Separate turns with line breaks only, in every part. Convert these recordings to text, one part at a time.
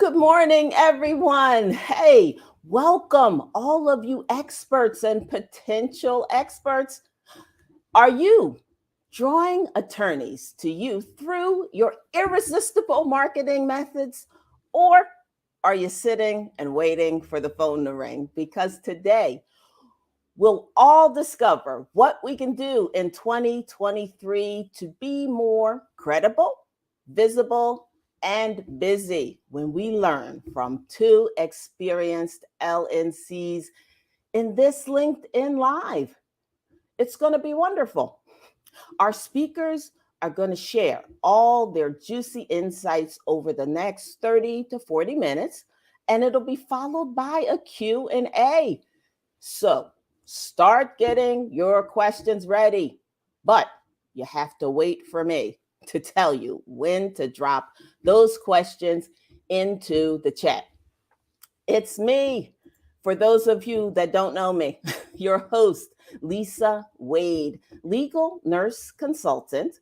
Good morning, everyone. Hey, welcome, all of you experts and potential experts. Are you drawing attorneys to you through your irresistible marketing methods? Or are you sitting and waiting for the phone to ring? Because today we'll all discover what we can do in 2023 to be more credible, visible, and busy when we learn from two experienced LNCs in this LinkedIn Live. It's going to be wonderful. Our speakers are going to share all their juicy insights over the next 30 to 40 minutes, and it'll be followed by a Q&A. So start getting your questions ready, but you have to wait for me to tell you when to drop those questions into the chat. It's me. For those of you that don't know me, your host, Lisa Wade, legal nurse consultant,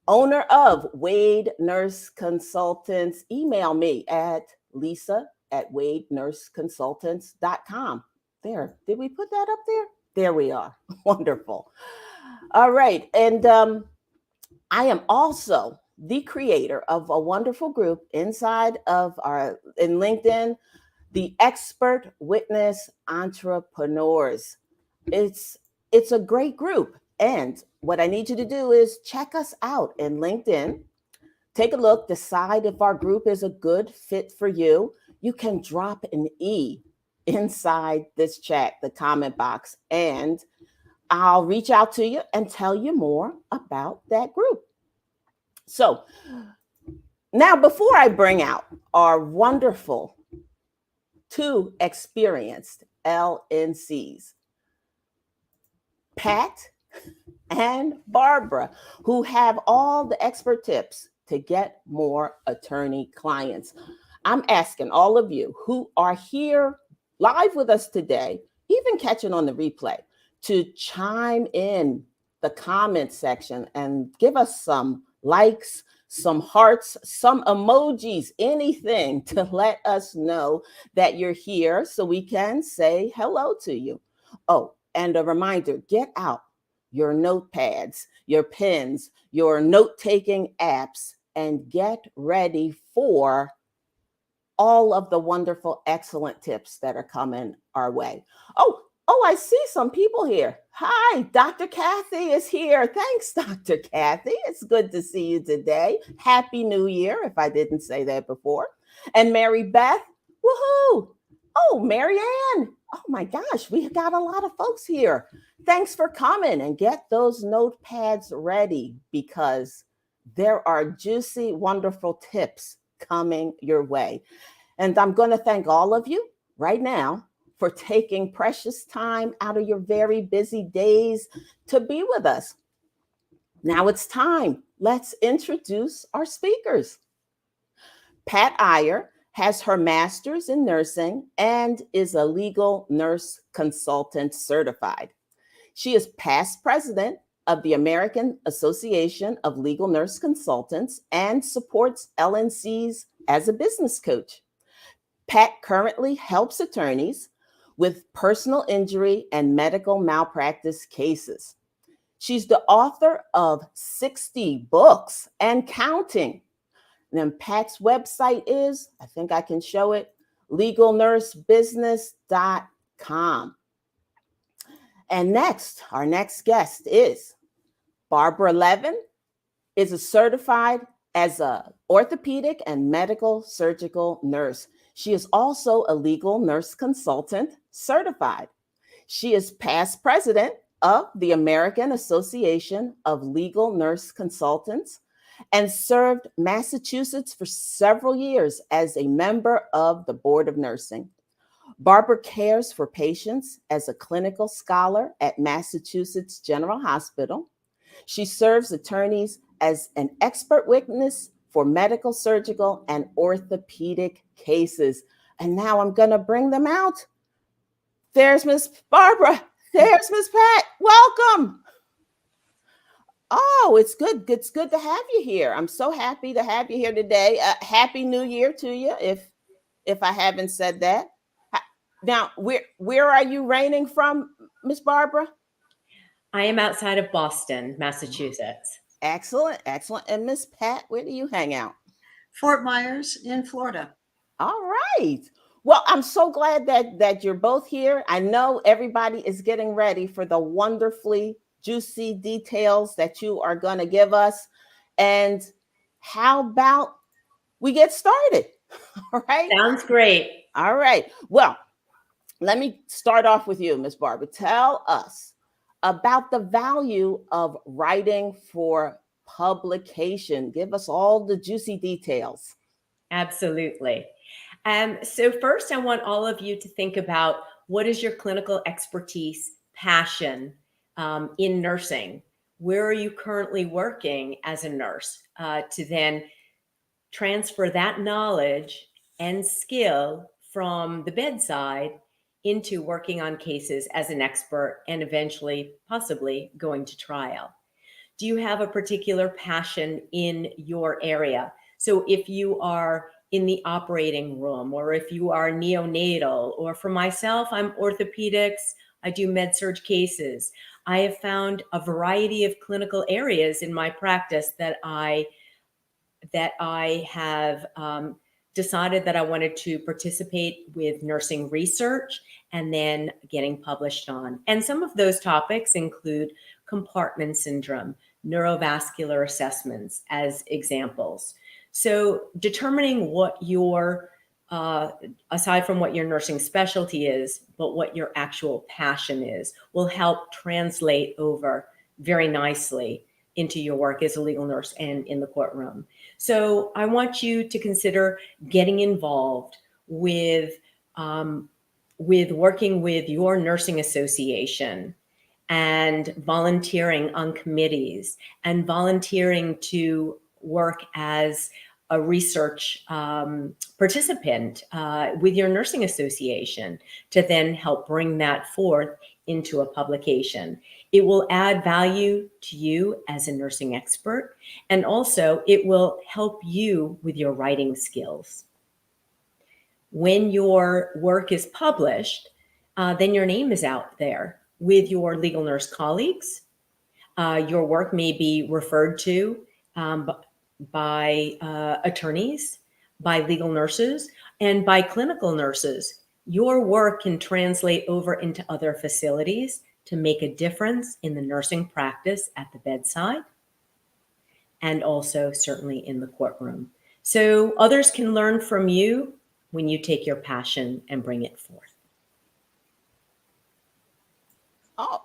owner of Wade Nurse Consultants. Email me at lisa@wadenurseconsultants.com. There, did we put that up there? There we are. Wonderful. All right. And I am also the creator of a wonderful group inside of in LinkedIn, the Expert Witness Entrepreneurs. It's a great group. And what I need you to do is check us out in LinkedIn. Take a look, decide if our group is a good fit for you. You can drop an E inside this chat, the comment box, and I'll reach out to you and tell you more about that group. So now, before I bring out our wonderful two experienced LNCs, Pat and Barbara, who have all the expert tips to get more attorney clients. I'm asking all of you who are here live with us today, even catching on the replay, to chime in the comment section and give us some likes, some hearts, some emojis, anything to let us know that you're here so we can say hello to you. Oh, and a reminder, get out your notepads, your pens, your note-taking apps, and get ready for all of the wonderful, excellent tips that are coming our way. Oh, I see some people here. Hi, Dr. Kathy is here. Thanks, Dr. Kathy. It's good to see you today. Happy New Year, if I didn't say that before. And Mary Beth, woohoo. Oh, Mary Ann. Oh my gosh, we got a lot of folks here. Thanks for coming, and get those notepads ready because there are juicy, wonderful tips coming your way. And I'm going to thank all of you right now for taking precious time out of your very busy days to be with us. Now it's time. Let's introduce our speakers. Pat Iyer has her master's in nursing and is a legal nurse consultant certified. She is past president of the American Association of Legal Nurse Consultants and supports LNCs as a business coach. Pat currently helps attorneys with personal injury and medical malpractice cases. She's the author of 60 books and counting. And then Pat's website is, I think I can show it, legalnursebusiness.com. And next, our next guest is Barbara Levin, is a certified as an orthopedic and medical surgical nurse. She is also a legal nurse consultant certified. She is past president of the American Association of Legal Nurse Consultants and served Massachusetts for several years as a member of the Board of Nursing. Barbara cares for patients as a clinical scholar at Massachusetts General Hospital. She serves attorneys as an expert witness for medical, surgical, and orthopedic cases. And now I'm going to bring them out. There's Miss Barbara. There's Miss Pat. Welcome. Oh, it's good to have you here. I'm so happy to have you here today. Happy New Year to you. If if I haven't said that. Now, where are you reigning from, Miss Barbara?
I am outside of Boston, Massachusetts.
Excellent, excellent. And Miss Pat, where do you hang out?
Fort Myers in Florida.
All right. Well, I'm so glad that you're both here. I know everybody is getting ready for the wonderfully juicy details that you are going to give us. And how about we get started? All right.
Sounds great.
All right. Well, let me start off with you, Miss Barbara. Tell us about the value of writing for publication. Give us all the juicy details.
Absolutely. So first, I want all of you to think about what is your clinical expertise, passion in nursing? Where are you currently working as a nurse to then transfer that knowledge and skill from the bedside into working on cases as an expert and eventually possibly going to trial? Do you have a particular passion in your area? So if you are in the operating room, or if you are neonatal, or for myself, I'm orthopedics, I do med-surg cases. I have found a variety of clinical areas in my practice that I have decided that I wanted to participate with nursing research and then getting published on. And some of those topics include compartment syndrome, neurovascular assessments as examples. So determining what your, aside from what your nursing specialty is, but what your actual passion is, will help translate over very nicely into your work as a legal nurse and in the courtroom. So I want you to consider getting involved with working with your nursing association and volunteering on committees and volunteering to work as a research participant with your nursing association to then help bring that forth into a publication. It will add value to you as a nursing expert, and also it will help you with your writing skills. When your work is published, then your name is out there with your legal nurse colleagues. Your work may be referred to by attorneys, by legal nurses, and by clinical nurses. Your work can translate over into other facilities to make a difference in the nursing practice at the bedside, and also certainly in the courtroom. So others can learn from you when you take your passion and bring it forth.
Oh,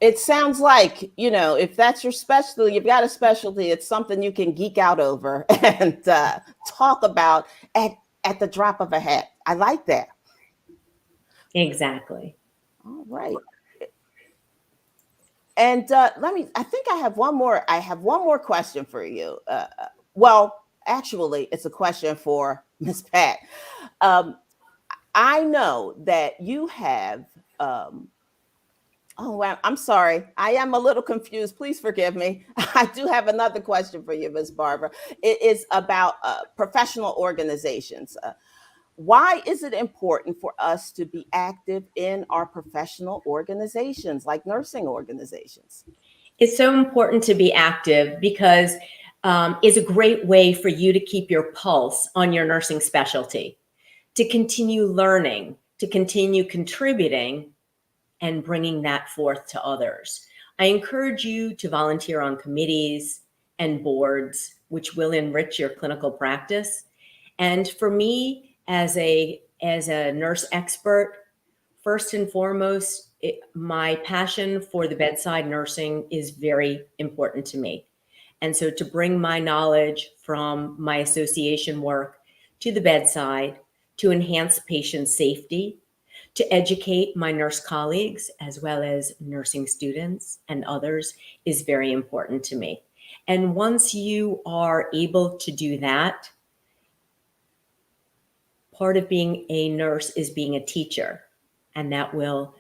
it sounds like, if that's your specialty, you've got a specialty, it's something you can geek out over and talk about at the drop of a hat. I like that.
Exactly.
All right. And I think I have one more question for you. Well, actually, it's a question for Ms. Pat. I know that you have, I'm sorry. I am a little confused. Please forgive me. I do have another question for you, Ms. Barbara. It is about professional organizations. Why is it important for us to be active in our professional organizations, like nursing organizations?
It's so important to be active because it's a great way for you to keep your pulse on your nursing specialty, to continue learning, to continue contributing, and bringing that forth to others. I encourage you to volunteer on committees and boards, which will enrich your clinical practice. And for me, as a nurse expert, first and foremost, my passion for the bedside nursing is very important to me. And so to bring my knowledge from my association work to the bedside, to enhance patient safety, to educate my nurse colleagues, as well as nursing students and others, is very important to me. And once you are able to do that, part of being a nurse is being a teacher, and that will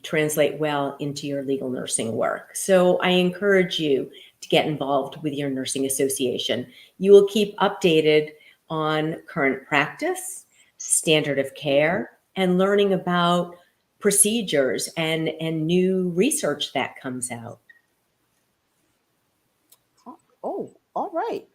translate well into your legal nursing work. So I encourage you to get involved with your nursing association. You will keep updated on current practice, standard of care, and learning about procedures and new research that comes out.
Oh, all right.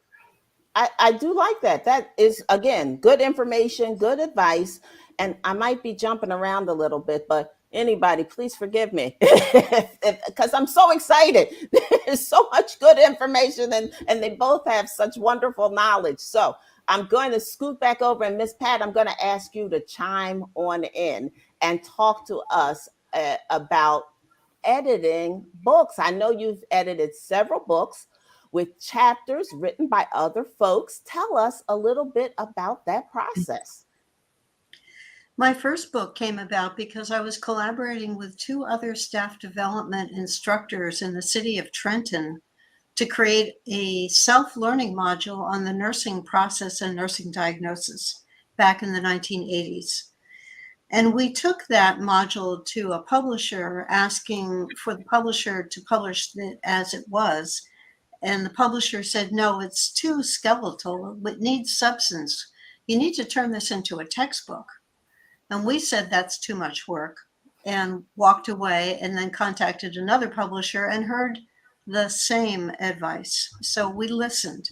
I do like that. That is, again, good information, good advice. And I might be jumping around a little bit, but anybody, please forgive me because I'm so excited. There's so much good information, and they both have such wonderful knowledge. So I'm going to scoot back over, and Miss Pat, I'm going to ask you to chime on in and talk to us about editing books. I know you've edited several books with chapters written by other folks. Tell us a little bit about that process.
My first book came about because I was collaborating with two other staff development instructors in the city of Trenton to create a self-learning module on the nursing process and nursing diagnosis back in the 1980s. And we took that module to a publisher, asking for the publisher to publish it as it was. And the publisher said, no, it's too skeletal. It needs substance. You need to turn this into a textbook. And we said that's too much work and walked away, and then contacted another publisher and heard the same advice. So we listened,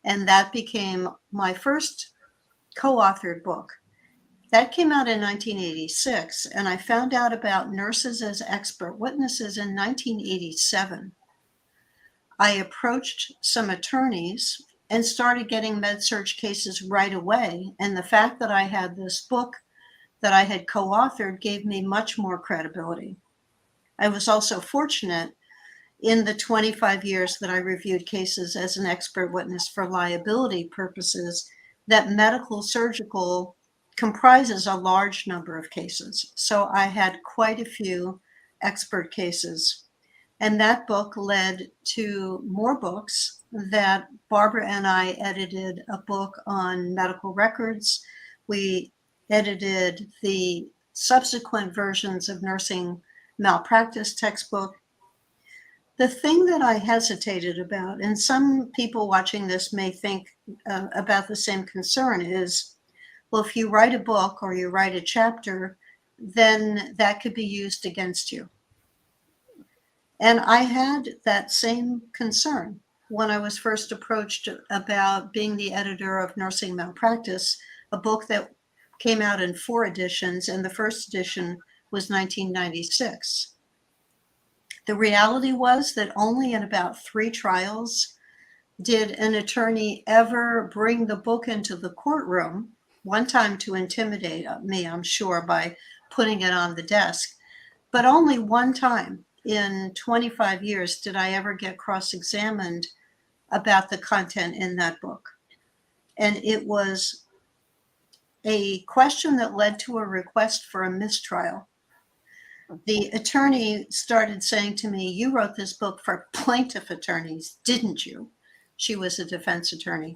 and that became my first co-authored book. That came out in 1986, and I found out about nurses as expert witnesses in 1987. I approached some attorneys and started getting med-surg cases right away. And the fact that I had this book that I had co-authored gave me much more credibility. I was also fortunate in the 25 years that I reviewed cases as an expert witness for liability purposes that medical surgical comprises a large number of cases. So I had quite a few expert cases. And that book led to more books that Barbara and I edited a book on medical records. We edited the subsequent versions of nursing malpractice textbook. The thing that I hesitated about, and some people watching this may think about the same concern, is, well, if you write a book or you write a chapter, then that could be used against you. And I had that same concern when I was first approached about being the editor of Nursing Malpractice, a book that came out in 4 editions, and the first edition was 1996. The reality was that only in about 3 trials did an attorney ever bring the book into the courtroom, one time to intimidate me, I'm sure, by putting it on the desk, but only one time in 25 years did I ever get cross-examined about the content in that book. And it was a question that led to a request for a mistrial. The attorney started saying to me, you wrote this book for plaintiff attorneys, didn't you? She was a defense attorney.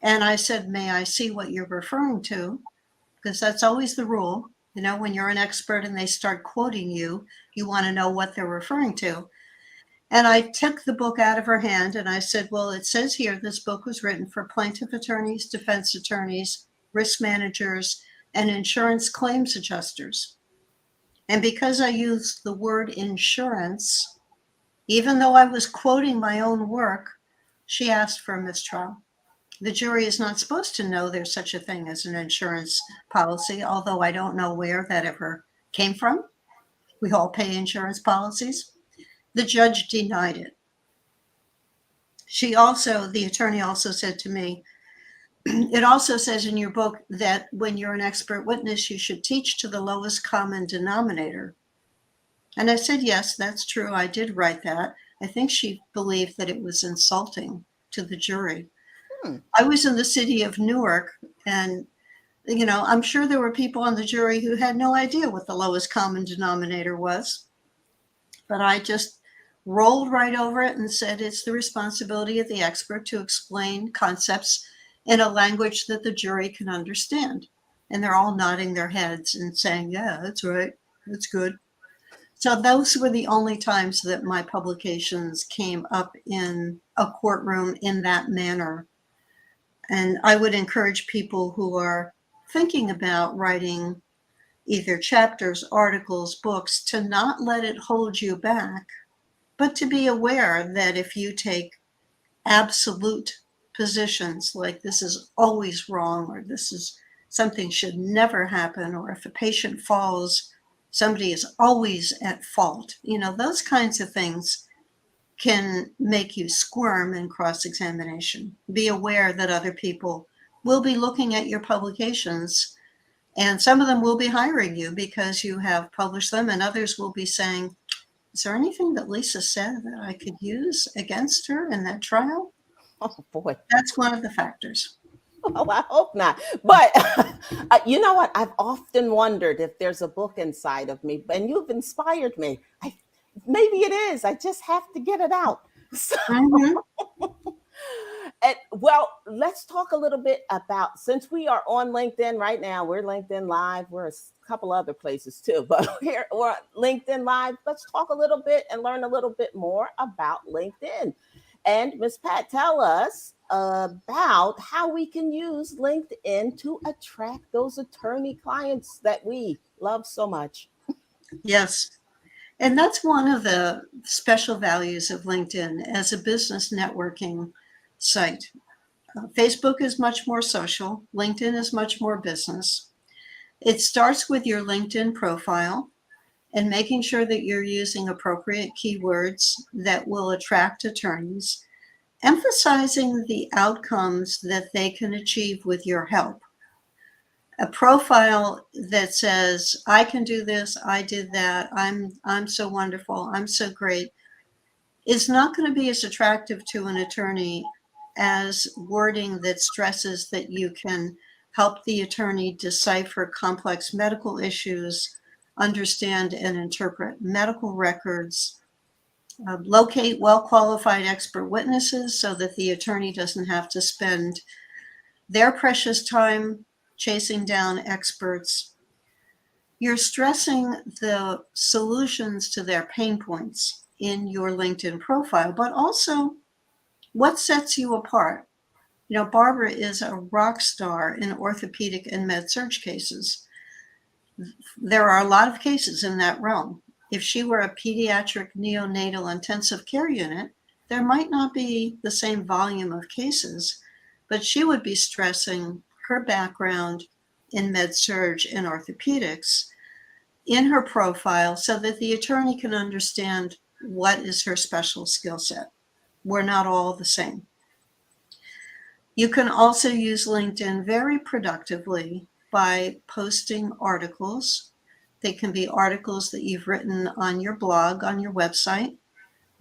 And I said, may I see what you're referring to? Because that's always the rule. You know, when you're an expert and they start quoting you, you want to know what they're referring to. And I took the book out of her hand and I said, well, it says here this book was written for plaintiff attorneys, defense attorneys, risk managers, and insurance claims adjusters. And because I used the word insurance, even though I was quoting my own work, she asked for a mistrial. The jury is not supposed to know there's such a thing as an insurance policy, although I don't know where that ever came from. We all pay insurance policies. The judge denied it. The attorney also said to me, it also says in your book that when you're an expert witness, you should teach to the lowest common denominator. And I said, yes, that's true. I did write that. I think she believed that it was insulting to the jury. I was in the city of Newark, and, you know, I'm sure there were people on the jury who had no idea what the lowest common denominator was. But I just rolled right over it and said it's the responsibility of the expert to explain concepts in a language that the jury can understand. And they're all nodding their heads and saying, yeah, that's right, that's good. So those were the only times that my publications came up in a courtroom in that manner. And I would encourage people who are thinking about writing either chapters, articles, books, to not let it hold you back, but to be aware that if you take absolute positions like this is always wrong, or this is something should never happen, or if a patient falls, somebody is always at fault, those kinds of things can make you squirm in cross-examination. Be aware that other people will be looking at your publications, and some of them will be hiring you because you have published them, and others will be saying, is there anything that Lisa said that I could use against her in that trial?
Oh boy.
That's one of the factors.
Oh, I hope not. But you know what? I've often wondered if there's a book inside of me, and you've inspired me. Maybe it is. I just have to get it out. So,
Mhm.
well, let's talk a little bit about, since we are on LinkedIn right now, we're LinkedIn Live. We're a couple other places too, but we're on LinkedIn Live. Let's talk a little bit and learn a little bit more about LinkedIn. And Ms. Pat, tell us about how we can use LinkedIn to attract those attorney clients that we love so much.
Yes. And that's one of the special values of LinkedIn as a business networking site. Facebook is much more social. LinkedIn is much more business. It starts with your LinkedIn profile and making sure that you're using appropriate keywords that will attract attorneys, emphasizing the outcomes that they can achieve with your help. A profile that says, I can do this, I did that, I'm so wonderful, I'm so great, is not going to be as attractive to an attorney as wording that stresses that you can help the attorney decipher complex medical issues, understand and interpret medical records, locate well-qualified expert witnesses so that the attorney doesn't have to spend their precious time chasing down experts. You're stressing the solutions to their pain points in your LinkedIn profile, but also what sets you apart. Barbara is a rock star in orthopedic and med-surg cases. There are a lot of cases in that realm. If she were a pediatric neonatal intensive care unit, there might not be the same volume of cases, but she would be stressing her background in med-surg and orthopedics in her profile so that the attorney can understand what is her special skill set. We're not all the same. You can also use LinkedIn very productively by posting articles. They can be articles that you've written on your blog, on your website.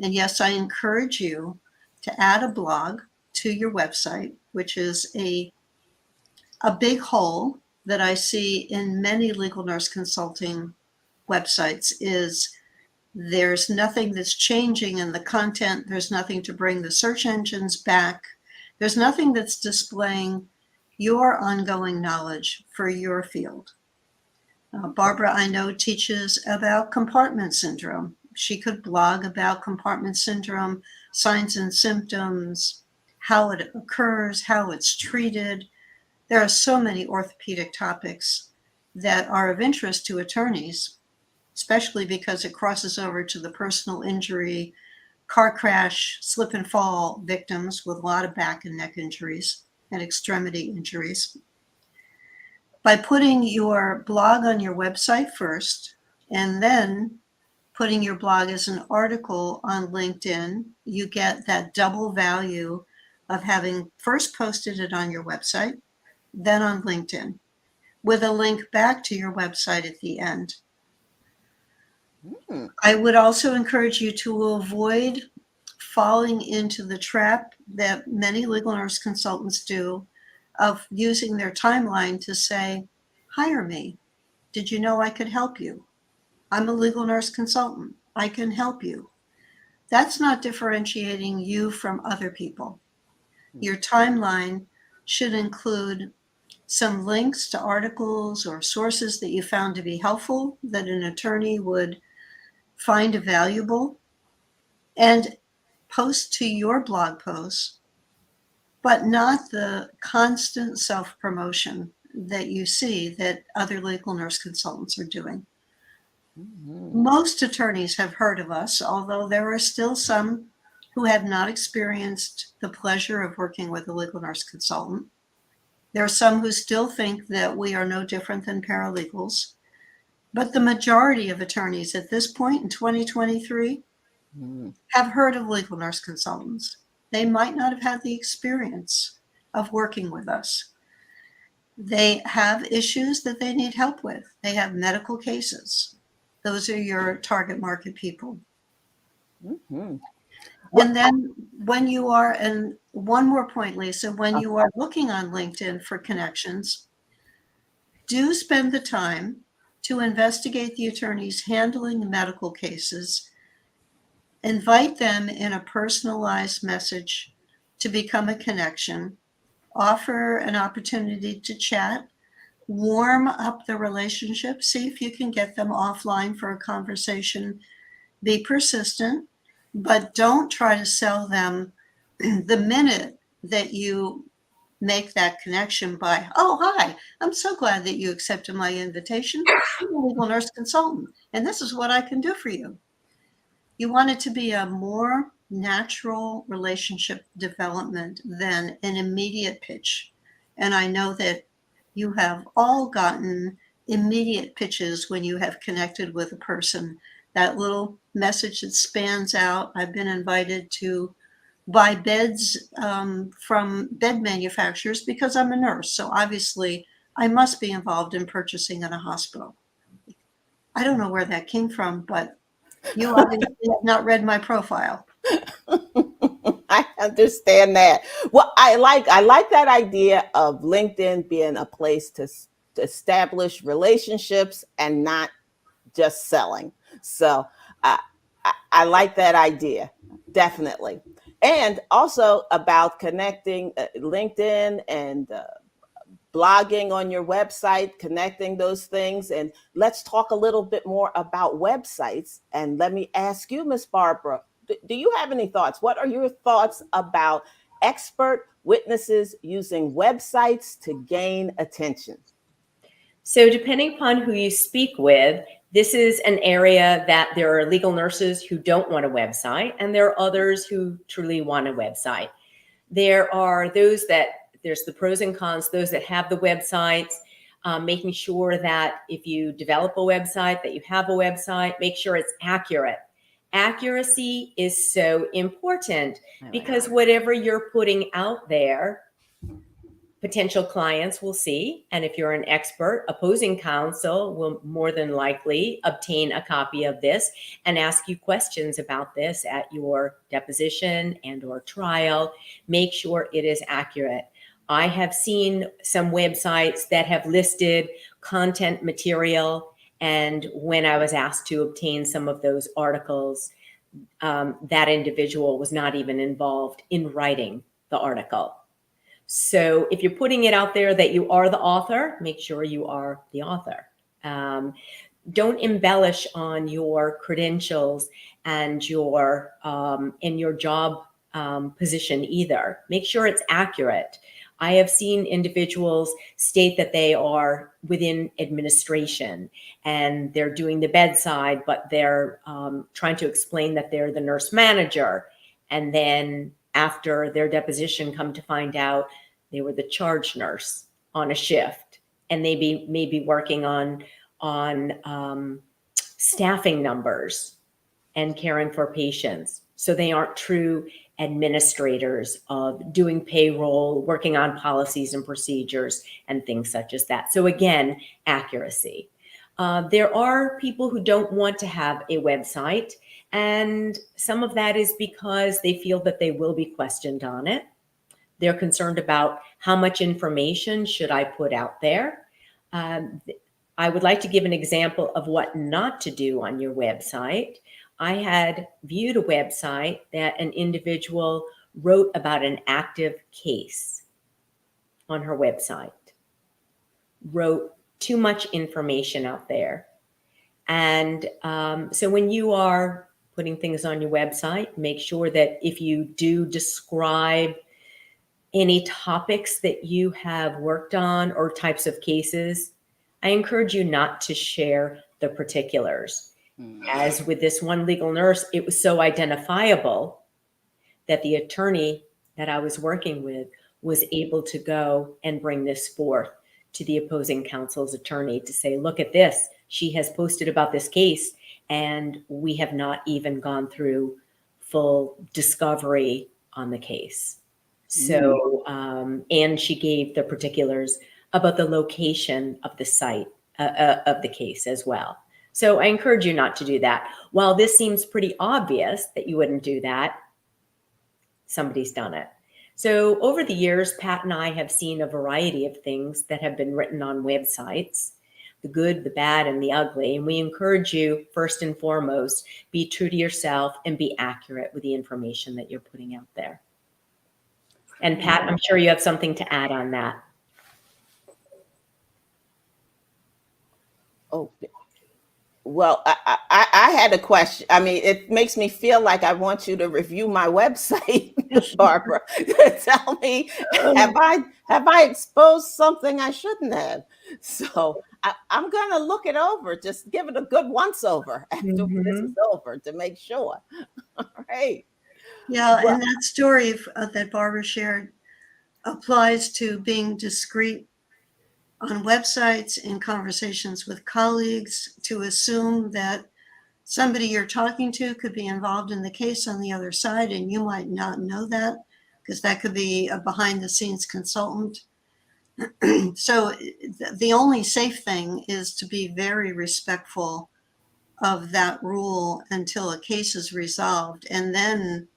And yes, I encourage you to add a blog to your website, which is a big hole that I see in many legal nurse consulting websites is there's nothing that's changing in the content. There's nothing to bring the search engines back. There's nothing that's displaying your ongoing knowledge for your field. Barbara, I know, teaches about compartment syndrome. She could blog about compartment syndrome, signs and symptoms, how it occurs, how it's treated. There are so many orthopedic topics that are of interest to attorneys, especially because it crosses over to the personal injury, car crash, slip and fall victims with a lot of back and neck injuries and extremity injuries. By putting your blog on your website first, and then putting your blog as an article on LinkedIn, you get that double value of having first posted it on your website, then on LinkedIn, with a link back to your website at the end. I would also encourage you to avoid falling into the trap that many legal nurse consultants do of using their timeline to say, hire me. Did you know I could help you? I'm a legal nurse consultant. I can help you. That's not differentiating you from other people. Your timeline should include some links to articles or sources that you found to be helpful, that an attorney would find valuable, and post to your blog posts but not the constant self-promotion that you see that other legal nurse consultants are doing. Most attorneys have heard of us, although there are still some who have not experienced the pleasure of working with a legal nurse consultant. There are some who still think that we are no different than paralegals. But the majority of attorneys at this point in 2023 have heard of legal nurse consultants. They might not have had the experience of working with us. They have issues that they need help with. They have medical cases. Those are your target market people.
Mm-hmm.
And then when you are, and one more point, Lisa, when you are looking on LinkedIn for connections, do spend the time to investigate the attorneys handling the medical cases. Invite them in a personalized message to become a connection. Offer an opportunity to chat. Warm up the relationship. See if you can get them offline for a conversation. Be persistent, but don't try to sell them the minute that you make that connection by, oh, hi, I'm so glad that you accepted my invitation. I'm a legal nurse consultant, and this is what I can do for you. You want it to be a more natural relationship development than an immediate pitch. And I know that you have all gotten immediate pitches when you have connected with a person. That little message that spans out. I've been invited to buy beds from bed manufacturers because I'm a nurse. So obviously I must be involved in purchasing in a hospital. I don't know where that came from, but you obviously have not read my profile.
I understand that. Well, I like that idea of LinkedIn being a place to establish relationships and not just selling. So I like that idea, definitely. And also about connecting LinkedIn and blogging on your website, connecting those things. And let's talk a little bit more about websites. And let me ask you, Miss Barbara, do you have any thoughts? What are your thoughts about expert witnesses using websites to gain attention?
So depending upon who you speak with, this is an area that there are legal nurses who don't want a website, and there are others who truly want a website. There are those that, there's the pros and cons, those that have the websites, making sure that if you develop a website, that you have a website, make sure it's accurate. Accuracy is so important because whatever you're putting out there, potential clients will see. And if you're an expert, opposing counsel will more than likely obtain a copy of this and ask you questions about this at your deposition and or trial. Make sure it is accurate. I have seen some websites that have listed content material, and when I was asked to obtain some of those articles, that individual was not even involved in writing the article. So if you're putting it out there that you are the author, make sure you are the author. Don't embellish on your credentials and your in your job position either. Make sure it's accurate. I have seen individuals state that they are within administration and they're doing the bedside, but they're trying to explain that they're the nurse manager. And then after their deposition, come to find out they were the charge nurse on a shift, and they may be working on staffing numbers and caring for patients. So they aren't true administrators of doing payroll, working on policies and procedures and things such as that. So again, accuracy. There are people who don't want to have a website, and some of that is because they feel that they will be questioned on it. They're concerned about how much information should I put out there. I would like to give an example of what not to do on your website. I had viewed a website that an individual wrote about an active case on her website, wrote too much information out there. And so when you are putting things on your website, make sure that if you do describe any topics that you have worked on or types of cases, I encourage you not to share the particulars. As with this one legal nurse, it was so identifiable that the attorney that I was working with was able to go and bring this forth to the opposing counsel's attorney to say, look at this, she has posted about this case, and we have not even gone through full discovery on the case. So, and she gave the particulars about the location of the site of the case as well. So I encourage you not to do that. While this seems pretty obvious that you wouldn't do that, somebody's done it. So over the years, Pat and I have seen a variety of things that have been written on websites, the good, the bad, and the ugly. And we encourage you, first and foremost, be true to yourself and be accurate with the information that you're putting out there. And Pat, I'm sure you have something to add on that.
Oh, well, I had a question. I mean, it makes me feel like I want you to review my website, Barbara. Tell me, have I exposed something I shouldn't have? So I'm going to look it over. Just give it a good once over after this is over to make sure. All right.
Yeah, and that story that Barbara shared applies to being discreet on websites, in conversations with colleagues, to assume that somebody you're talking to could be involved in the case on the other side, and you might not know that because that could be a behind-the-scenes consultant. So the only safe thing is to be very respectful of that rule until a case is resolved, and then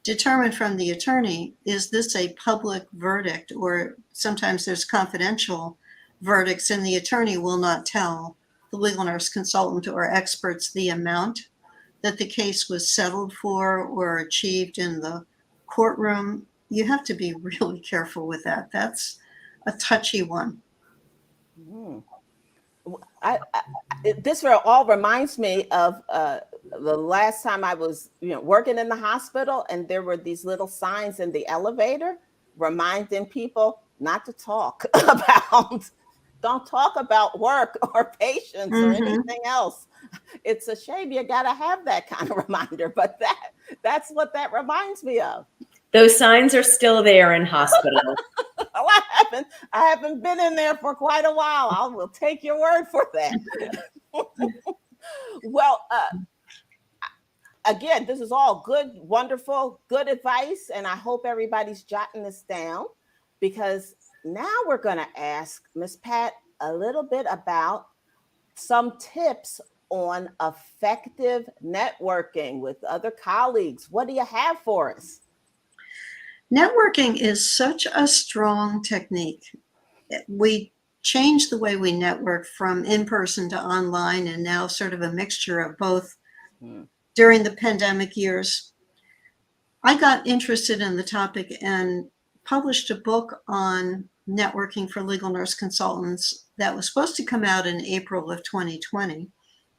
determine from the attorney, is this a public verdict? Or sometimes there's confidential verdicts, and the attorney will not tell the legal nurse consultant or experts the amount that the case was settled for or achieved in the courtroom. You have to be really careful with that. That's a touchy one.
This all reminds me of the last time I was, working in the hospital, and there were these little signs in the elevator reminding people not to talk about, don't talk about work or patients or anything else. It's a shame you got to have that kind of reminder, but that's what that reminds me of.
Those signs are still there in hospitals.
Well, I haven't been in there for quite a while. I will take your word for that. Well, again, this is all good, wonderful, good advice. And I hope everybody's jotting this down, because now we're going to ask Miss Pat a little bit about some tips on effective networking with other colleagues. What do you have for us?
Networking is such a strong technique. We changed the way we network from in-person to online, and now sort of a mixture of both. During the pandemic years, I got interested in the topic and published a book on networking for legal nurse consultants that was supposed to come out in April of 2020,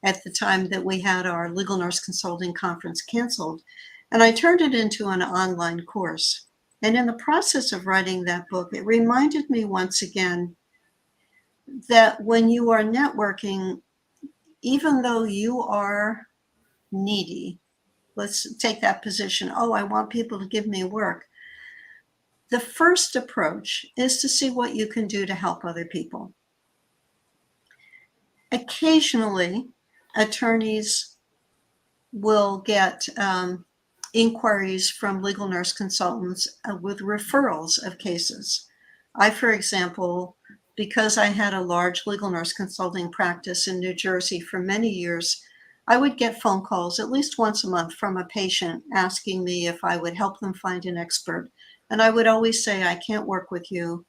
at the time that we had our legal nurse consulting conference canceled. And I turned it into an online course. And in the process of writing that book, it reminded me once again that when you are networking, even though you are needy, let's take that position, oh, I want people to give me work. The first approach is to see what you can do to help other people. Occasionally, attorneys will get inquiries from legal nurse consultants with referrals of cases. I, for example, because I had a large legal nurse consulting practice in New Jersey for many years, I would get phone calls at least once a month from a patient asking me if I would help them find an expert. And I would always say, I can't work with you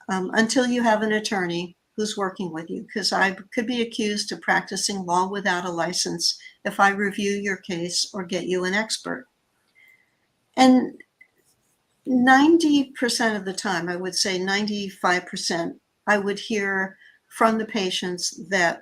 until you have an attorney who's working with you, because I could be accused of practicing law without a license if I review your case or get you an expert. And 90% of the time, I would say 95%, I would hear from the patients that,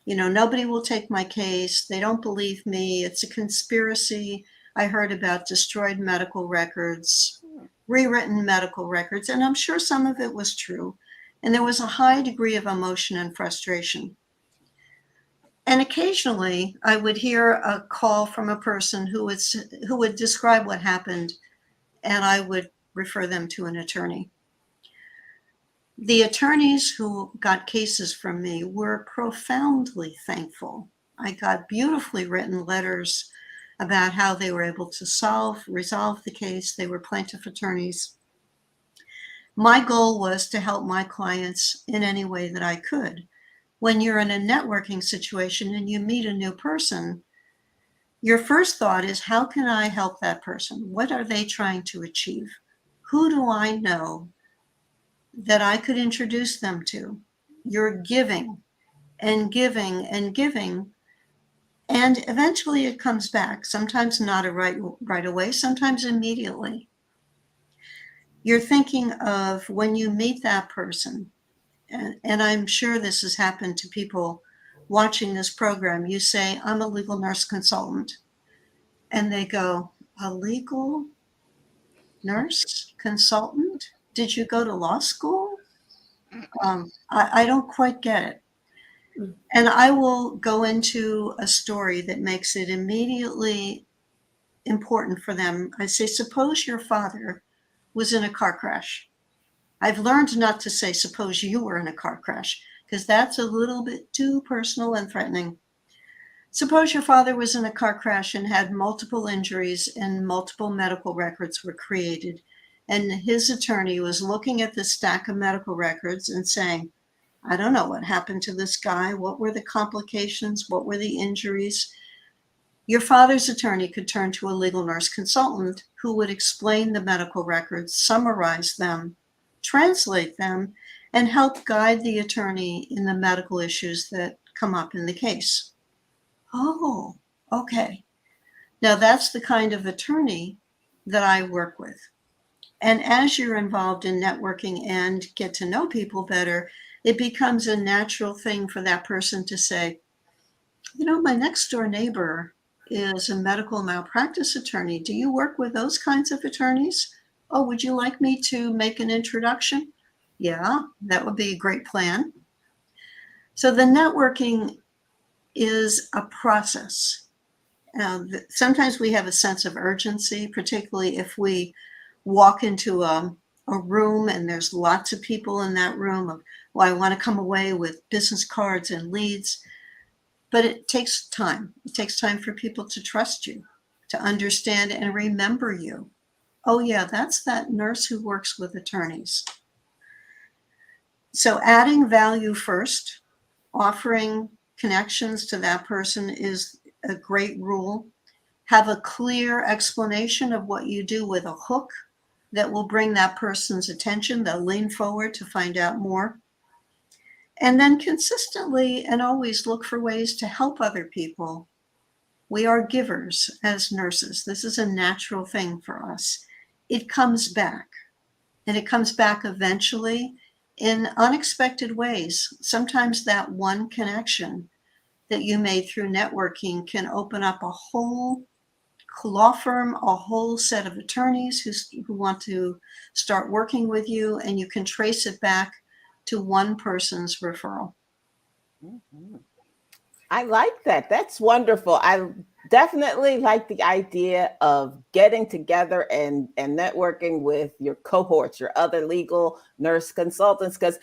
nobody will take my case. They don't believe me. It's a conspiracy. I heard about destroyed medical records. rewritten medical records, and I'm sure some of it was true. And there was a high degree of emotion and frustration. And occasionally I would hear a call from a person who would describe what happened, and I would refer them to an attorney. The attorneys who got cases from me were profoundly thankful. I got beautifully written letters about how they were able to resolve the case. They were plaintiff attorneys. My goal was to help my clients in any way that I could. When you're in a networking situation and you meet a new person, your first thought is, how can I help that person? What are they trying to achieve? Who do I know that I could introduce them to? You're giving and giving and giving, and eventually it comes back. Sometimes not right away, sometimes immediately. You're thinking of when you meet that person, and I'm sure this has happened to people watching this program. You say, I'm a legal nurse consultant. And they go, a legal nurse consultant? Did you go to law school? I don't quite get it. And I will go into a story that makes it immediately important for them. I say, suppose your father was in a car crash. I've learned not to say, suppose you were in a car crash, because that's a little bit too personal and threatening. Suppose your father was in a car crash and had multiple injuries and multiple medical records were created. And his attorney was looking at the stack of medical records and saying, I don't know what happened to this guy. What were the complications? What were the injuries? Your father's attorney could turn to a legal nurse consultant who would explain the medical records, summarize them, translate them, and help guide the attorney in the medical issues that come up in the case. Oh, okay. Now that's the kind of attorney that I work with. And as you're involved in networking and get to know people better, it becomes a natural thing for that person to say, you know, my next door neighbor is a medical malpractice attorney. Do you work with those kinds of attorneys? Oh, would you like me to make an introduction? Yeah, that would be a great plan. So the networking is a process. Sometimes we have a sense of urgency, particularly if we walk into a room and there's lots of people in that room. Well, I want to come away with business cards and leads. But it takes time. It takes time for people to trust you, to understand and remember you. Oh, yeah, that's that nurse who works with attorneys. So adding value first, offering connections to that person is a great rule. Have a clear explanation of what you do with a hook that will bring that person's attention. They'll lean forward to find out more. And then consistently and always look for ways to help other people. We are givers as nurses. This is a natural thing for us. It comes back, and it comes back eventually in unexpected ways. Sometimes that one connection that you made through networking can open up a whole law firm, a whole set of attorneys who want to start working with you, and you can trace it back to one person's referral.
Mm-hmm. I like that. That's wonderful. I definitely like the idea of getting together and networking with your cohorts, your other legal nurse consultants, because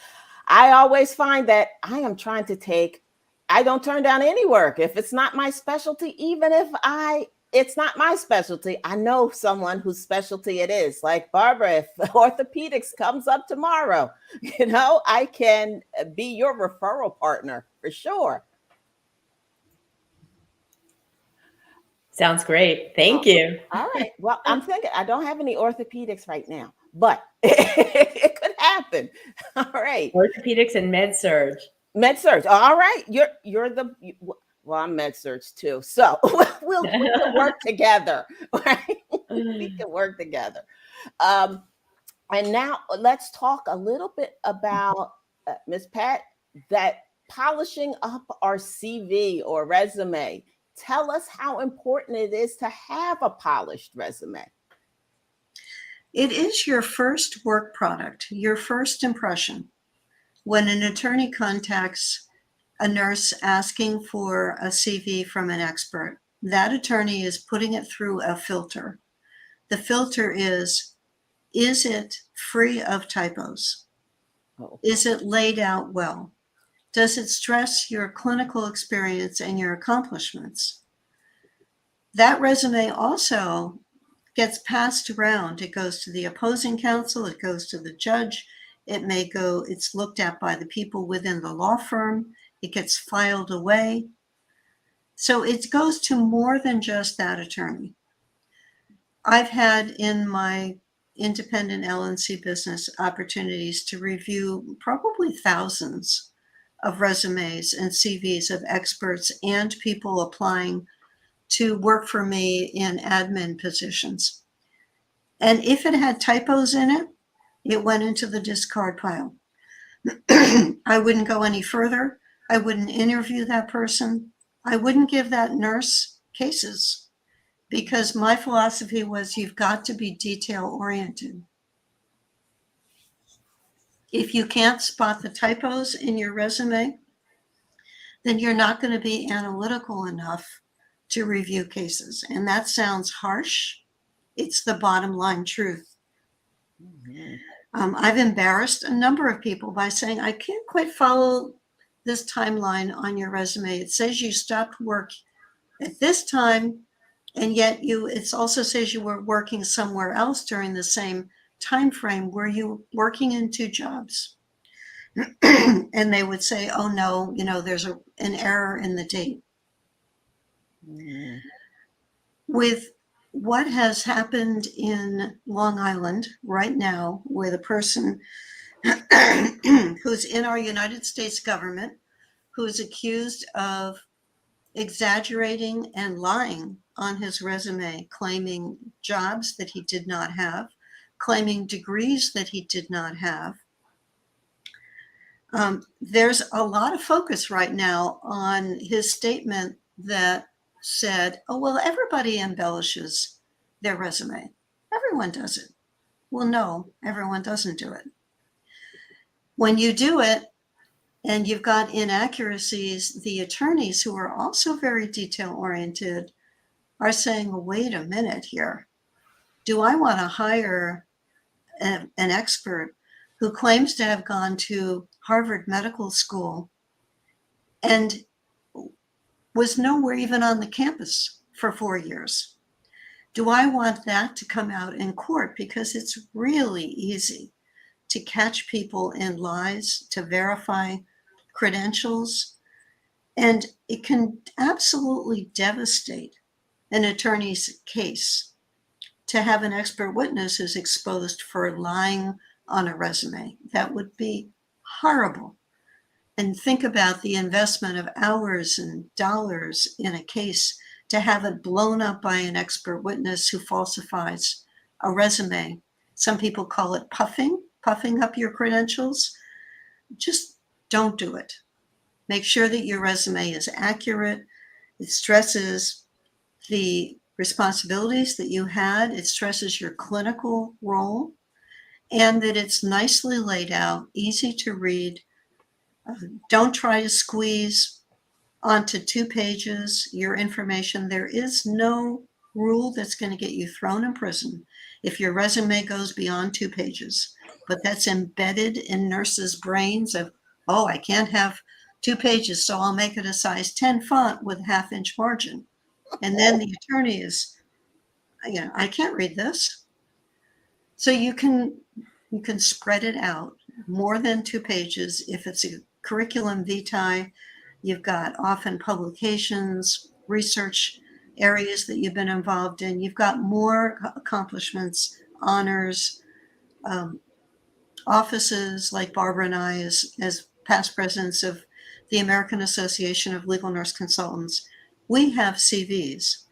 I always find that I don't turn down any work if it's not my specialty, even if it's not my specialty. I know someone whose specialty it is. Like Barbara, if orthopedics comes up tomorrow, I can be your referral partner for sure.
Sounds great. Thank you.
All right. Well, I'm thinking I don't have any orthopedics right now, but it could happen. All right.
Orthopedics and med surg.
Med surg. All right. Well, I'm med surg too. So we can work together. Right? We can work together. And now let's talk a little bit about Ms. Pat, that polishing up our CV or resume. Tell us how important it is to have a polished resume.
It is your first work product, your first impression. When an attorney contacts a nurse asking for a CV from an expert, that attorney is putting it through a filter. The filter is it free of typos?
Oh,
Is it laid out well? Does it stress your clinical experience and your accomplishments? That resume also gets passed around. It goes to the opposing counsel, it goes to the judge, it's looked at by the people within the law firm, it gets filed away. So it goes to more than just that attorney. I've had in my independent LNC business opportunities to review probably thousands of resumes and CVs of experts and people applying to work for me in admin positions. And if it had typos in it, it went into the discard pile. I wouldn't go any further. I wouldn't interview that person. I wouldn't give that nurse cases because my philosophy was you've got to be detail oriented. If you can't spot the typos in your resume, then you're not going to be analytical enough to review cases. And that sounds harsh. It's the bottom line truth.
mhm.
I've embarrassed a number of people by saying, I can't quite follow this timeline on your resume. It says you stopped work at this time, and yet it also says you were working somewhere else during the same time frame. Were you working in two jobs? And they would say, oh no, there's an error in the date.
Mhm.
With what has happened in Long Island right now, with a person who's in our United States government, who's accused of exaggerating and lying on his resume, claiming jobs that he did not have, claiming degrees that he did not have. There's a lot of focus right now on his statement that said, oh, well, everybody embellishes their resume. Everyone does it. Well, no, everyone doesn't do it. When you do it and you've got inaccuracies, the attorneys, who are also very detail oriented, are saying, well, wait a minute here. Do I want to hire an expert who claims to have gone to Harvard Medical School and was nowhere even on the campus for 4 years? Do I want that to come out in court? Because it's really easy to catch people in lies, to verify credentials, and it can absolutely devastate an attorney's case to have an expert witness who's exposed for lying on a resume. That would be horrible. And think about the investment of hours and dollars in a case to have it blown up by an expert witness who falsifies a resume. Some people call it puffing up your credentials. Just don't do it. Make sure that your resume is accurate. It stresses the responsibilities that you had. It stresses your clinical role, and that it's nicely laid out, easy to read. Don't try to squeeze onto 2 pages your information. There is no rule that's going to get you thrown in prison if your resume goes beyond 2 pages. But that's embedded in nurses' brains of, oh, I can't have 2 pages, so I'll make it a size 10 font with a 1/2-inch margin. And then the attorney is, I can't read this. So you can spread it out more than 2 pages. If it's a curriculum vitae, you've got often publications, research areas that you've been involved in. You've got more accomplishments, honors, offices like Barbara and I, as past presidents of the American Association of Legal Nurse Consultants. We have CVs.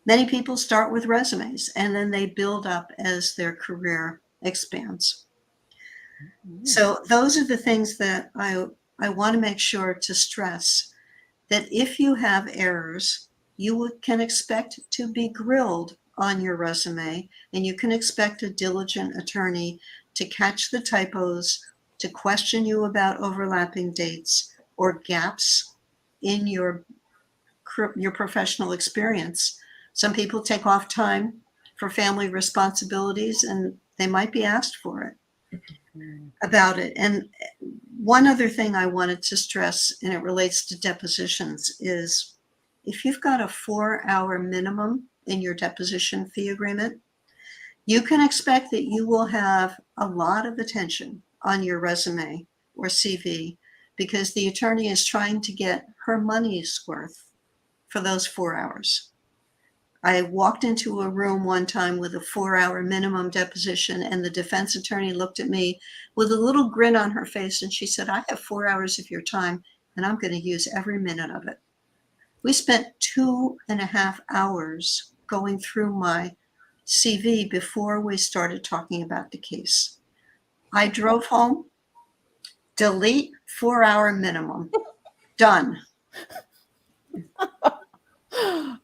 Many people start with resumes and then they build up as their career expands. So those are the things that I want to make sure to stress, that if you have errors, you can expect to be grilled on your resume, and you can expect a diligent attorney to catch the typos, to question you about overlapping dates or gaps in your professional experience. Some people take off time for family responsibilities, and they might be asked for it about it. And one other thing I wanted to stress, and it relates to depositions, is if you've got a 4-hour minimum in your deposition fee agreement, you can expect that you will have a lot of attention on your resume or CV because the attorney is trying to get her money's worth for those 4 hours. I walked into a room one time with a 4-hour minimum deposition, and the defense attorney looked at me with a little grin on her face, and she said, "I have 4 hours of your time, and I'm going to use every minute of it." We spent 2.5 hours going through my CV before we started talking about the case. I drove home, delete 4-hour minimum, done.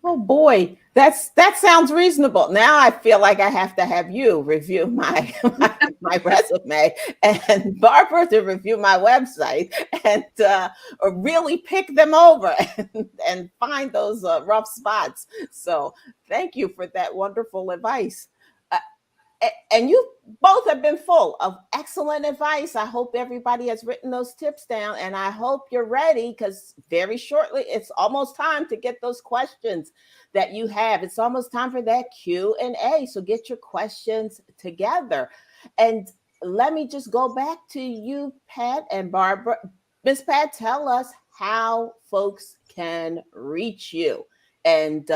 Oh boy, that sounds reasonable. Now I feel like I have to have you review my resume and Barbara to review my website and really pick them over and find those rough spots. So thank you for that wonderful advice. And you both have been full of excellent advice. I hope everybody has written those tips down, and I hope you're ready because very shortly it's almost time to get those questions that you have. It's almost time for that Q&A. So get your questions together. And let me just go back to you, Pat and Barbara. Miss Pat, tell us how folks can reach you. And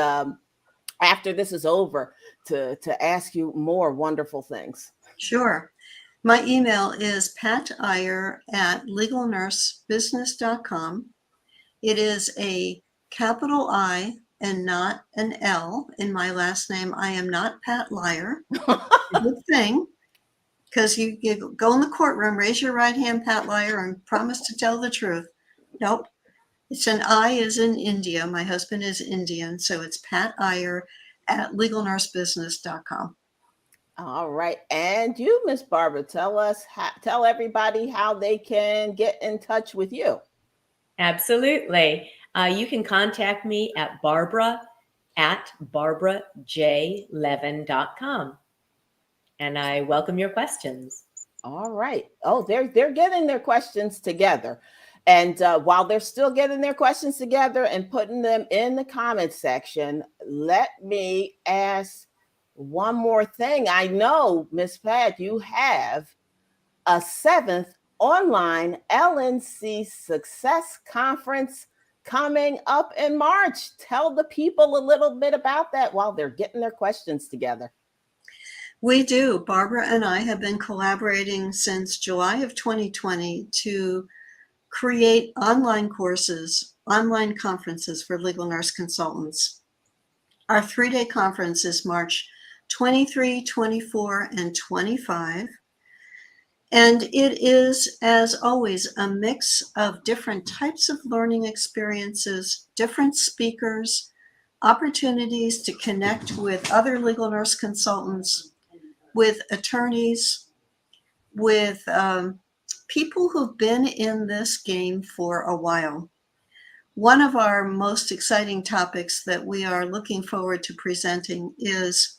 after this is over, to ask you more wonderful things.
Sure. My email is patiyer@legalnursebusiness.com. It is a capital I and not an L in my last name. I am not Pat Liar. Good thing, because you go in the courtroom, raise your right hand, Pat Liar, and promise to tell the truth. Nope. It's an I as in India. My husband is Indian, so it's patiyer@legalnursebusiness.com.
All right. And you, Miss Barbara, tell everybody how they can get in touch with you.
Absolutely. You can contact me at barbara@barbarajlevin.com. And I welcome your questions.
All right. Oh, they're getting their questions together. And while they're still getting their questions together and putting them in the comment section, let me ask one more thing. I know, Miss Pat, you have a 7th online LNC Success Conference coming up in March. Tell the people a little bit about that while they're getting their questions together.
We do. Barbara and I have been collaborating since July of 2020 to create online courses, online conferences for legal nurse consultants. Our 3-day conference is March 23, 24, and 25. And it is, as always, a mix of different types of learning experiences, different speakers, opportunities to connect with other legal nurse consultants, with attorneys, with people who've been in this game for a while. One of our most exciting topics that we are looking forward to presenting is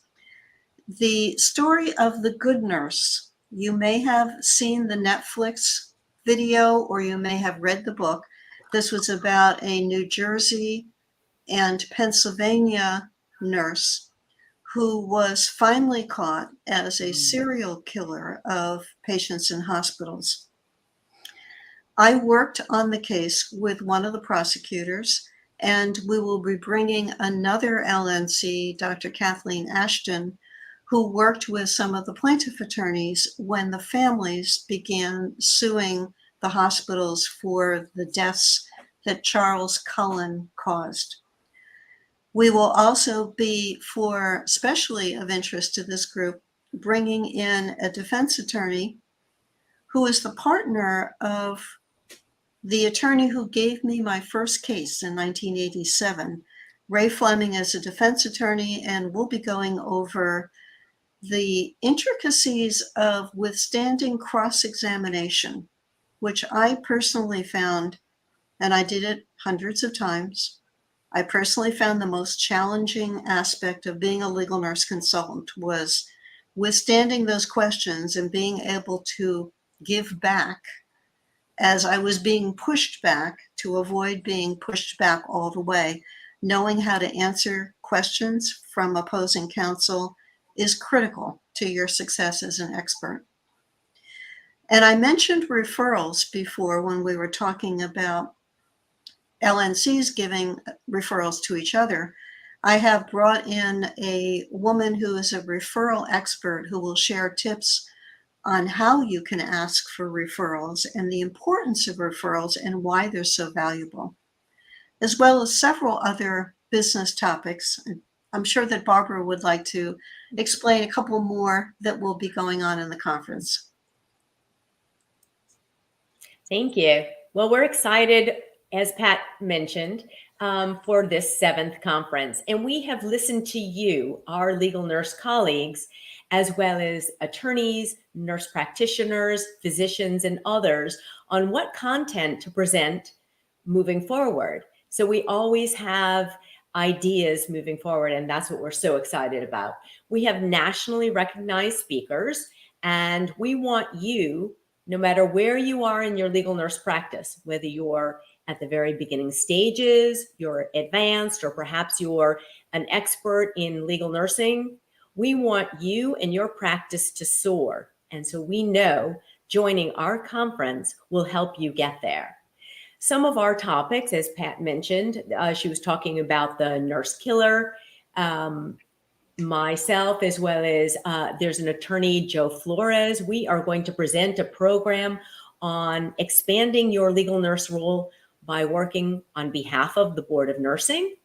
the story of the good nurse. You may have seen the Netflix video or you may have read the book. This was about a New Jersey and Pennsylvania nurse who was finally caught as a serial killer of patients in hospitals. I worked on the case with one of the prosecutors, and we will be bringing another LNC, Dr. Kathleen Ashton, who worked with some of the plaintiff attorneys when the families began suing the hospitals for the deaths that Charles Cullen caused. We will also be, for especially of interest to this group, bringing in a defense attorney who is the partner of the attorney who gave me my first case in 1987, Ray Fleming is a defense attorney, and we'll be going over the intricacies of withstanding cross-examination, which I personally found, and I did it hundreds of times, I personally found the most challenging aspect of being a legal nurse consultant was withstanding those questions and being able to give back as I was being pushed back to avoid being pushed back all the way. Knowing how to answer questions from opposing counsel is critical to your success as an expert. And I mentioned referrals before when we were talking about LNCs giving referrals to each other. I have brought in a woman who is a referral expert who will share tips on how you can ask for referrals and the importance of referrals and why they're so valuable, as well as several other business topics. I'm sure that Barbara would like to explain a couple more that will be going on in the conference.
Thank you. Well, we're excited, as Pat mentioned, for this 7th conference. And we have listened to you, our legal nurse colleagues, as well as attorneys, nurse practitioners, physicians, and others on what content to present moving forward. So we always have ideas moving forward, and that's what we're so excited about. We have nationally recognized speakers, and we want you, no matter where you are in your legal nurse practice, whether you're at the very beginning stages, you're advanced, or perhaps you're an expert in legal nursing, we want you and your practice to soar. And so we know joining our conference will help you get there. Some of our topics, as Pat mentioned, she was talking about the nurse killer, myself, as well as there's an attorney, Joe Flores. We are going to present a program on expanding your legal nurse role by working on behalf of the Board of Nursing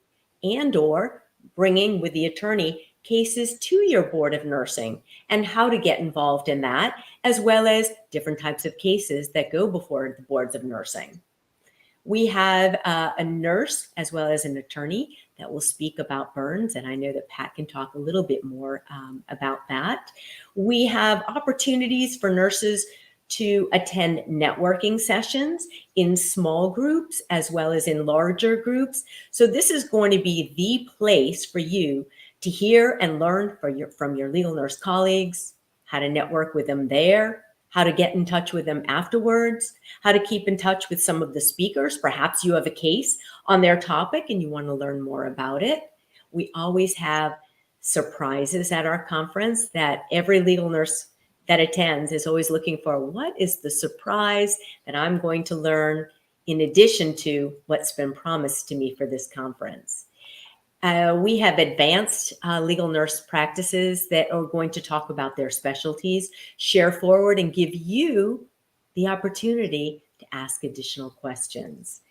and or bringing with the attorney cases to your Board of Nursing and how to get involved in that, as well as different types of cases that go before the boards of nursing. We have a nurse as well as an attorney that will speak about burns, and I know that Pat can talk a little bit more about that. We have opportunities for nurses to attend networking sessions in small groups as well as in larger groups. So this is going to be the place for you to hear and learn from your legal nurse colleagues, how to network with them there, how to get in touch with them afterwards, how to keep in touch with some of the speakers. Perhaps you have a case on their topic and you want to learn more about it. We always have surprises at our conference that every legal nurse that attends is always looking for. What is the surprise that I'm going to learn in addition to what's been promised to me for this conference? We have advanced legal nurse practices that are going to talk about their specialties, share forward, and give you the opportunity to ask additional questions.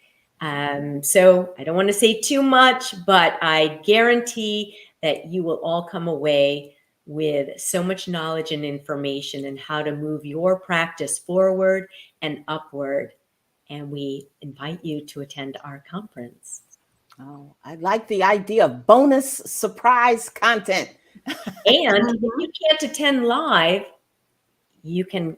So I don't want to say too much, but I guarantee that you will all come away with so much knowledge and information and how to move your practice forward and upward. And we invite you to attend our conference.
Oh, I like the idea of bonus surprise content.
And if you can't attend live, you can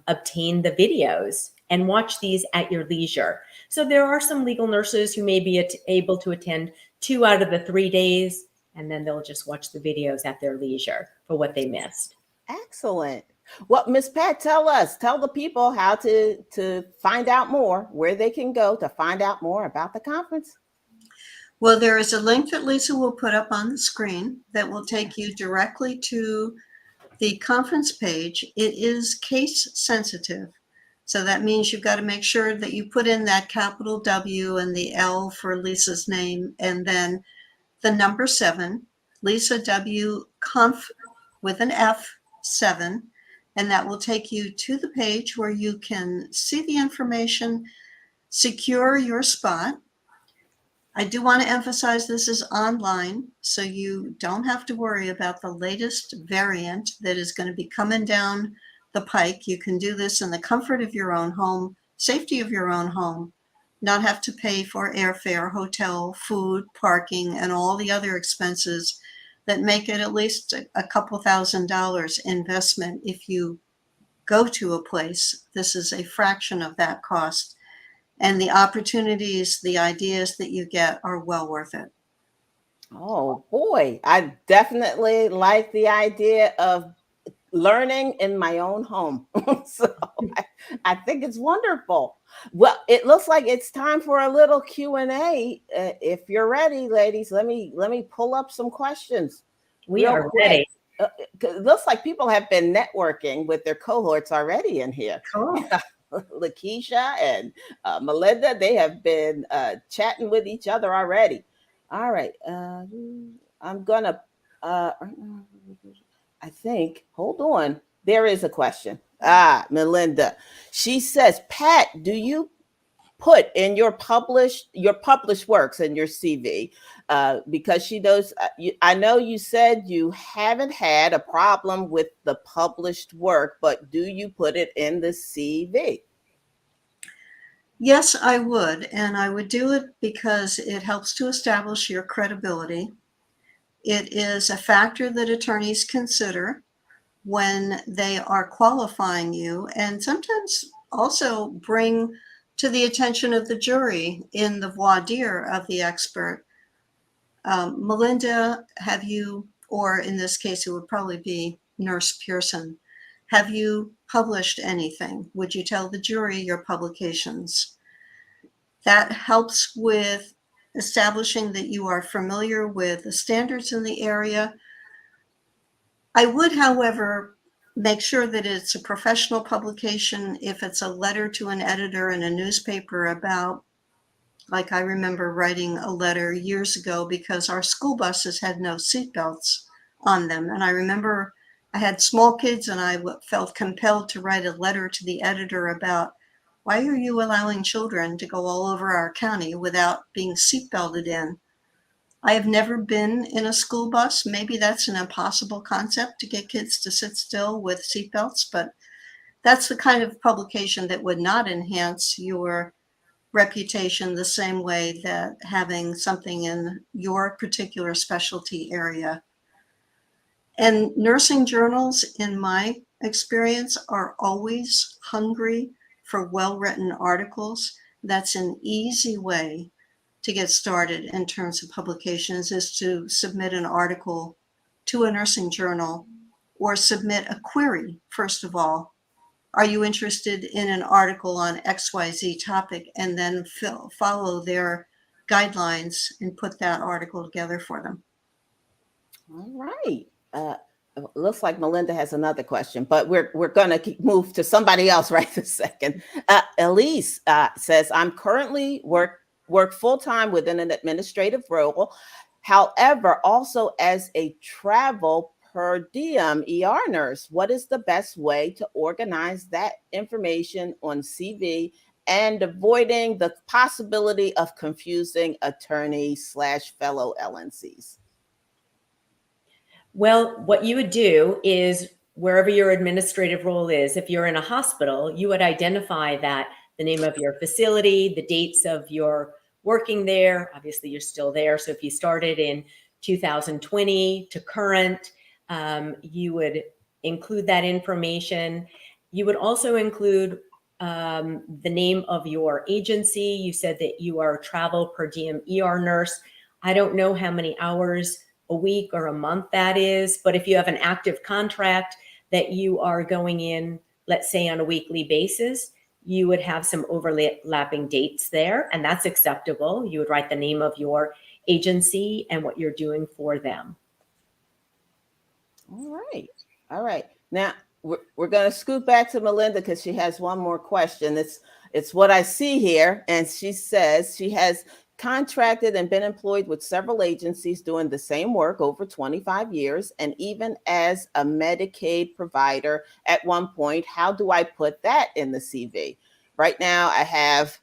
obtain the videos and watch these at your leisure. So there are some legal nurses who may be able to attend 2 out of the 3 days, and then they'll just watch the videos at their leisure for what they missed.
Excellent. Well, Miss Pat, tell the people how to find out more, where they can go to find out more about the conference.
Well, there is a link that Lisa will put up on the screen that will take you directly to the conference page. It is case sensitive. So that means you've got to make sure that you put in that capital W and the L for Lisa's name, and then the number 7, Lisa W Conf with an F 7, and that will take you to the page where you can see the information, secure your spot. I do want to emphasize this is online, so you don't have to worry about the latest variant that is going to be coming down the pike. You can do this in the comfort of your own home, safety of your own home, not have to pay for airfare, hotel, food, parking, and all the other expenses that make it at least a couple $1,000 investment if you go to a place. This is a fraction of that cost. And the opportunities, the ideas that you get are well worth it.
Oh boy, I definitely like the idea of learning in my own home. So I think it's wonderful. Well, it looks like it's time for a little Q&A. If you're ready, ladies, let me pull up some questions
We
real
are
quick.
ready.
'Cause it looks like people have been networking with their cohorts already in here.
Cool.
Lakeisha and Melinda, they have been chatting with each other already. All right. I'm gonna I think, hold on. There is a question. Melinda. She says, Pat, do you put in your published works in your CV? Because she knows, I know you said you haven't had a problem with the published work, but do you put it in the CV?
Yes, I would. And I would do it because it helps to establish your credibility. It is a factor that attorneys consider when they are qualifying you, and sometimes also bring to the attention of the jury in the voir dire of the expert. Melinda, have you, or in this case, it would probably be Nurse Pearson, have you published anything? Would you tell the jury your publications? That helps with establishing that you are familiar with the standards in the area. I would, however, make sure that it's a professional publication. If it's a letter to an editor in a newspaper about, like I remember writing a letter years ago because our school buses had no seatbelts on them. And I remember I had small kids and I felt compelled to write a letter to the editor about, why are you allowing children to go all over our county without being seatbelted in? I have never been in a school bus. Maybe that's an impossible concept to get kids to sit still with seatbelts, but that's the kind of publication that would not enhance your reputation the same way that having something in your particular specialty area. And nursing journals, in my experience, are always hungry for well-written articles. That's an easy way to get started in terms of publications, is to submit an article to a nursing journal or submit a query, first of all. Are you interested in an article on XYZ topic? And then follow their guidelines and put that article together for them.
All right. Looks like Melinda has another question, but we're going to move to somebody else right this second. Elise says, I'm currently work full-time within an administrative role. However, also as a travel per diem ER nurse, what is the best way to organize that information on CV and avoiding the possibility of confusing attorney/fellow LNCs?
Well, what you would do is wherever your administrative role is, if you're in a hospital, you would identify that the name of your facility, the dates of your working there. Obviously, you're still there. So if you started in 2020 to current, you would include that information. You would also include the name of your agency. You said that you are a travel per diem ER nurse. I don't know how many hours a week or a month that is, but if you have an active contract that you are going in, let's say on a weekly basis, you would have some overlapping dates there, and that's acceptable. You would write the name of your agency and what you're doing for them.
All right. All right. Now we're going to scoot back to Melinda because she has one more question. It's what I see here. And she says she has contracted and been employed with several agencies doing the same work over 25 years, and even as a Medicaid provider at one point. How do I put that in the CV? Right now, I have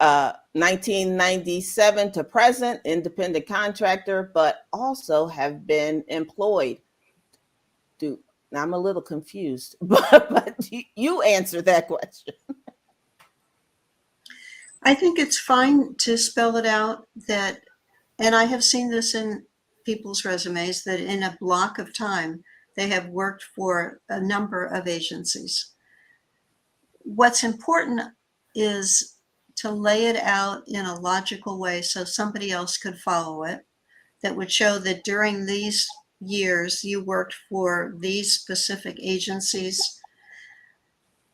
1997 to present, independent contractor, but also have been employed. Now I'm a little confused, but you answer that question.
I think it's fine to spell it out that, and I have seen this in people's resumes, that in a block of time, they have worked for a number of agencies. What's important is to lay it out in a logical way so somebody else could follow it, that would show that during these years you worked for these specific agencies.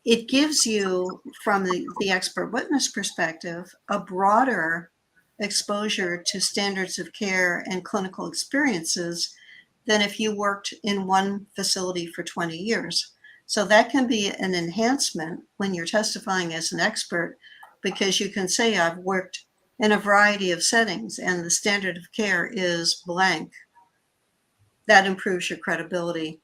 It gives you, from the expert witness perspective, a broader exposure to standards of care and clinical experiences than if you worked in one facility for 20 years. So that can be an enhancement when you're testifying as an expert, because you can say, I've worked in a variety of settings and the standard of care is blank. That improves your credibility.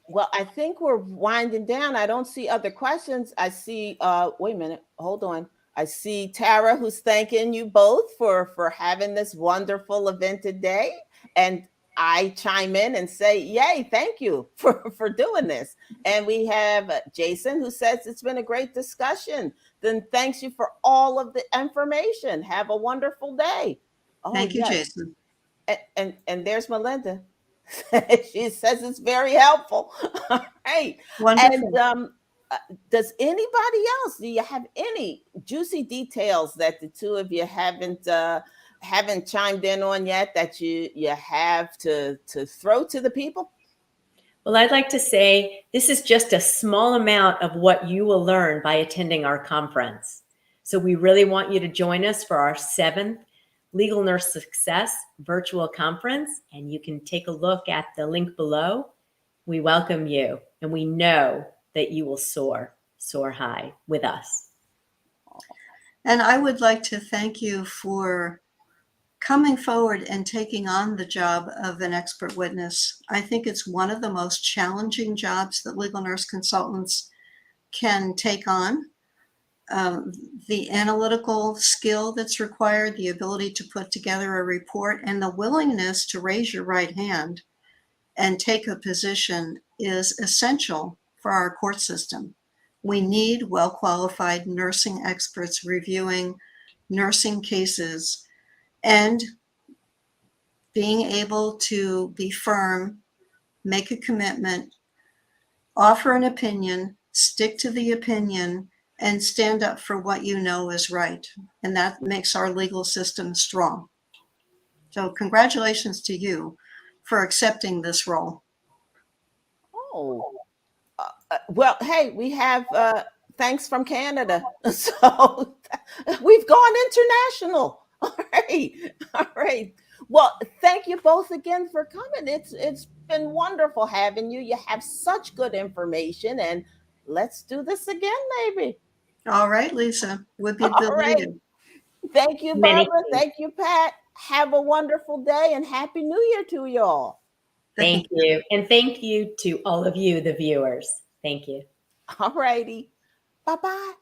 Well, I think we're winding down. I don't see other questions. I see, wait a minute, hold on. I see Tara, who's thanking you both for having this wonderful event today. And I chime in and say, yay, thank you for doing this. And we have Jason, who says it's been a great discussion. Then thanks you for all of the information. Have a wonderful day. Oh,
Thank you,
yes.
Jason.
And there's Melinda. She says it's very helpful. Hey,
Wonderful.
and does anybody else? Do you have any juicy details that the two of you haven't chimed in on yet that you have to throw to the people?
Well, I'd like to say this is just a small amount of what you will learn by attending our conference. So we really want you to join us for our 7th Legal Nurse Success virtual conference, and you can take a look at the link below. We welcome you, and we know that you will soar high with us.
And I would like to thank you for coming forward and taking on the job of an expert witness. I think it's one of the most challenging jobs that legal nurse consultants can take on. The analytical skill that's required, the ability to put together a report, and the willingness to raise your right hand and take a position is essential for our court system. We need well-qualified nursing experts reviewing nursing cases and being able to be firm, make a commitment, offer an opinion, stick to the opinion, and stand up for what you know is right. And that makes our legal system strong. So congratulations to you for accepting this role.
Oh, well, hey, we have thanks from Canada. So we've gone international. All right. All right. Well, thank you both again for coming. It's been wonderful having you. You have such good information, and let's do this again, maybe.
All right, Lisa, would be
All right.
delighted.
Thank you,
Many
Barbara.
thanks.
Thank you, Pat. Have a wonderful day and Happy New Year to y'all.
Thank you. And thank you to all of you, the viewers. Thank you.
All righty. Bye-bye.